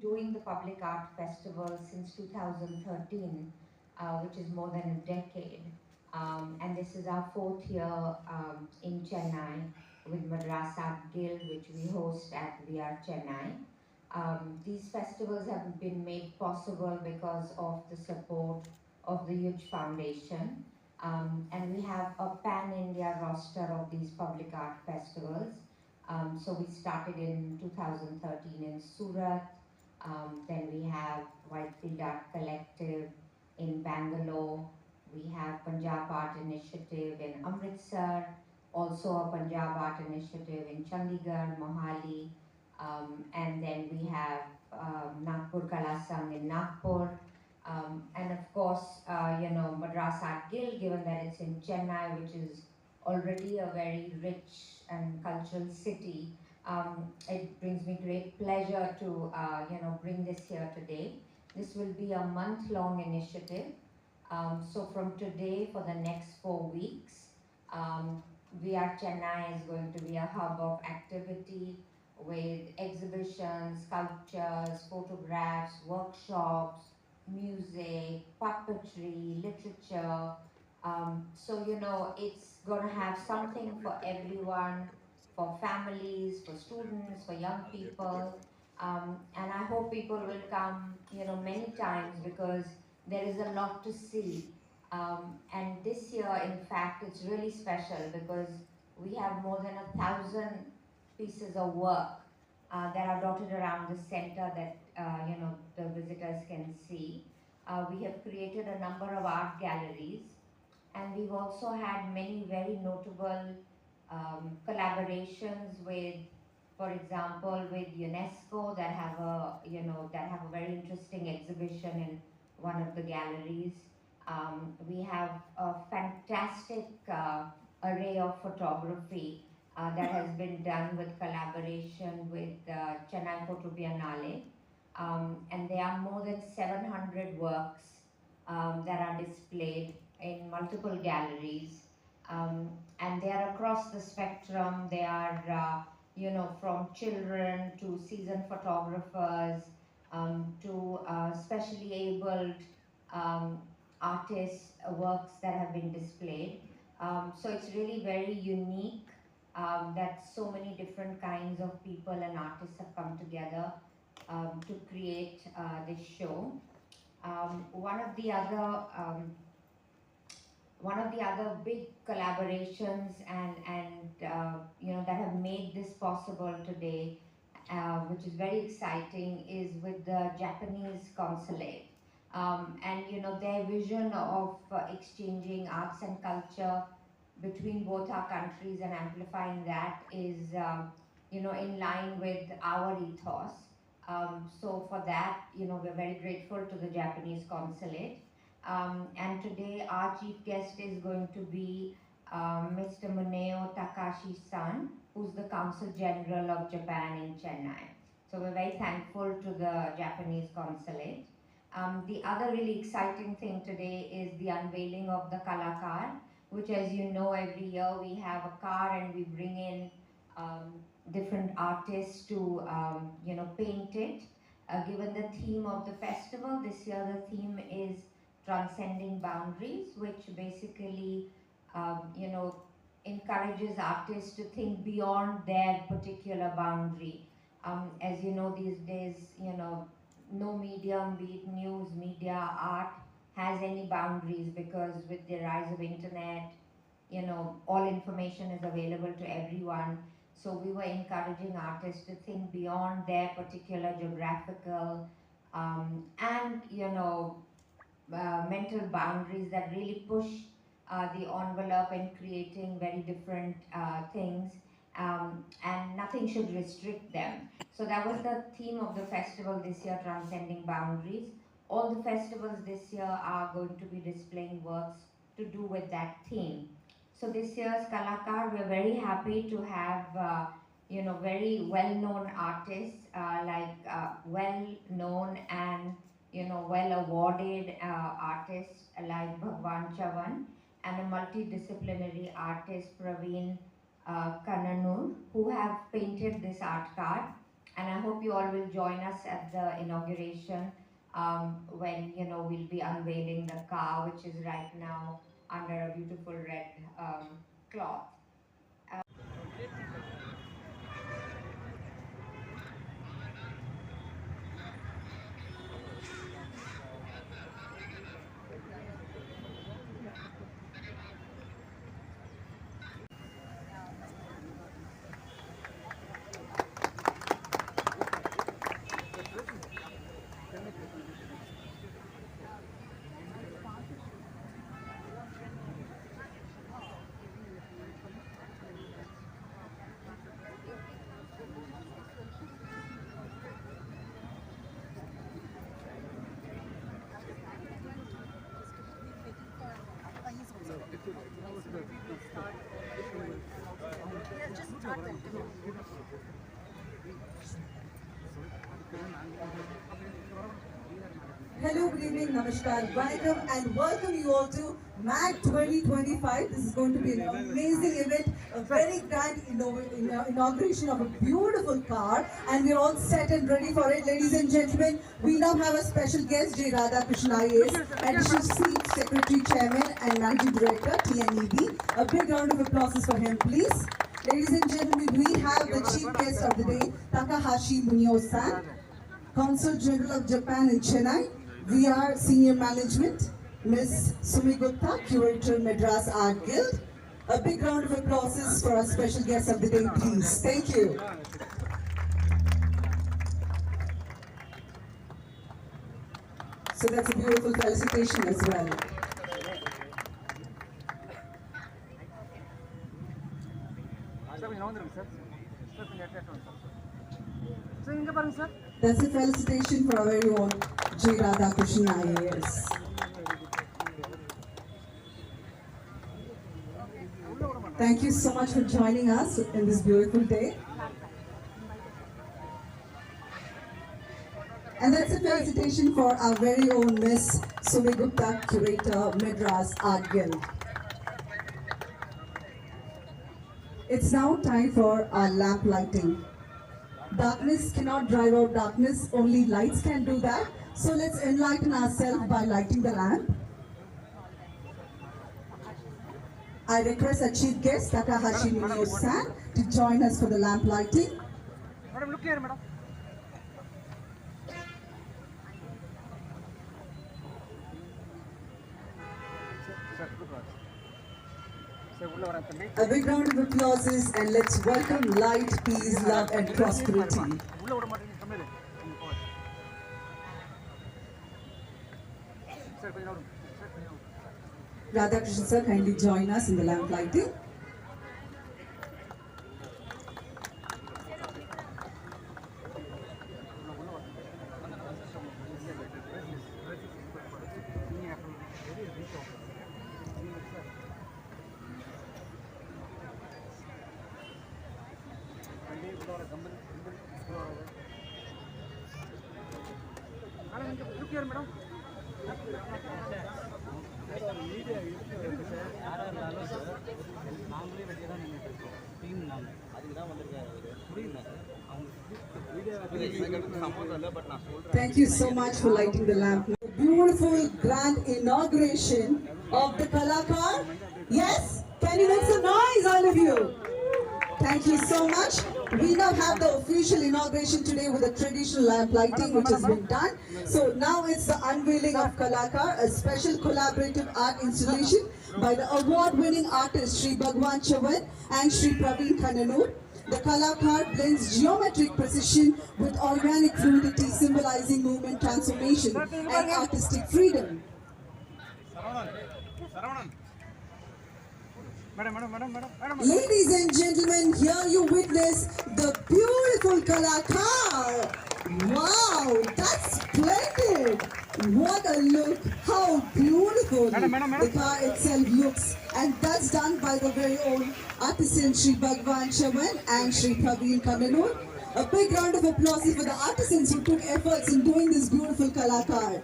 doing the Public Art Festival since 2013, which is more than a decade. And this is our fourth year in Chennai with Madras Art Guild, which we host at VR Chennai. These festivals have been made possible because of the support of the Huge Foundation. And we have a pan-India roster of these public art festivals. So we started in 2013 in Surat, then we have Whitefield Art Collective in Bangalore. We have Punjab Art Initiative in Amritsar, also a Punjab Art Initiative in Chandigarh, Mohali, and then we have Nagpur Kala Sangh in Nagpur. And of course, Madras Art Guild, given that it's in Chennai, which is already a very rich and cultural city. It brings me great pleasure to bring this here today. This will be a month-long initiative. So from today for the next 4 weeks, VR Chennai is going to be a hub of activity with exhibitions, sculptures, photographs, workshops, music, puppetry, literature. It's going to have something for everyone, for families, for students, for young people. And I hope people will come, many times because there is a lot to see. And this year, in fact, it's really special because we have more than 1,000 pieces of work that are dotted around the center that the visitors can see. We have created a number of art galleries, and we've also had many very notable collaborations with, for example, with UNESCO that have a very interesting exhibition in one of the galleries. We have a fantastic array of photography that has been done with collaboration with Chennai Photo Biennale. And there are more than 700 works that are displayed in multiple galleries. And they are across the spectrum. They are, from children to seasoned photographers to specially abled um, artists' works that have been displayed. So it's really very unique that so many different kinds of people and artists have come together to create this show. Um, one of the other um, one of the other big collaborations and that have made this possible today, which is very exciting, is with the Japanese consulate. And their vision of exchanging arts and culture between both our countries and amplifying that is in line with our ethos. So for that, we're very grateful to the Japanese consulate. And today our chief guest is going to be Mr. Muneo Takashi-san, who's the Consul General of Japan in Chennai. So we're very thankful to the Japanese consulate. The other really exciting thing today is the unveiling of the Kalakar, which, as you know, every year we have a car and we bring in different artists to paint it. Given the theme of the festival, this year the theme is transcending boundaries, which basically encourages artists to think beyond their particular boundary. As you know, these days, no medium, be it news, media, art, has any boundaries, because with the rise of internet, all information is available to everyone. So we were encouraging artists to think beyond their particular geographical and mental boundaries that really push the envelope in creating very different things, and nothing should restrict them. So that was the theme of the festival this year, Transcending Boundaries. All the festivals this year are going to be displaying works to do with that theme. So this year's Kalakar, we're very happy to have very well-known artists, well-known and well awarded artists like Bhagwan Chavan, and a multidisciplinary artist Praveen Kannanur, who have painted this art card. and I hope you all will join us at the inauguration when we'll be unveiling the car, which is right now under a beautiful red cloth. Hello, good evening, Namaskar, Vanakkam, and welcome you all to MAG 2025. This is going to be an amazing event, a very grand inauguration of a beautiful car, and we're all set and ready for it. Ladies and gentlemen, we now have a special guest, J. Radhakrishnan IAS, Additional Chief Secretary, Chairman, and Managing Director, TNEB. A big round of applause for him, please. Ladies and gentlemen, we have the chief guest of the day, Takahashi Munio-san, Consul General of Japan in Chennai. VR Senior Management, Ms. Sumi Gupta, Curator, Madras Art Guild. A big round of applause for our special guest of the day, please. Thank you. So that's a beautiful felicitation as well. That's a felicitation for our very own J. Radhakrishnan IAS. Thank you so much for joining us in this beautiful day. And that's a felicitation for our very own Miss Sumi Gupta, Curator, Madras Art Guild. It's now time for our lamp lighting. Darkness cannot drive out darkness, only lights can do that. So let's enlighten ourselves by lighting the lamp. I request our chief guest, Takahashi Munio-san, to join us for the lamp lighting. Madam, look here, madam. A big round of applause and let's welcome light, peace, love and prosperity. Radhakrishnan sir, kindly join us in the lamp lighting. Look here, madam. Thank you so much for lighting the lamp. Beautiful grand inauguration of the Kalakar. Yes? Can you make some noise, all of you? Thank you so much. We now have the official inauguration today with the traditional lamp lighting which has been done. So now it's the unveiling of Kalakar, a special collaborative art installation by the award-winning artists Sri Bhagwan Chavan and Sri Praveen Kannanur. The Kalakar blends geometric precision with organic fluidity, symbolizing movement, transformation and artistic freedom. Ladies and gentlemen, here you witness the beautiful Kalakar. Wow, that's splendid. What a look, how beautiful the car itself looks. And that's done by the very own artisan Sri Bhagwan Chavan and Sri Praveen Kannanur. A big round of applause for the artisans who took efforts in doing this beautiful Kalakar.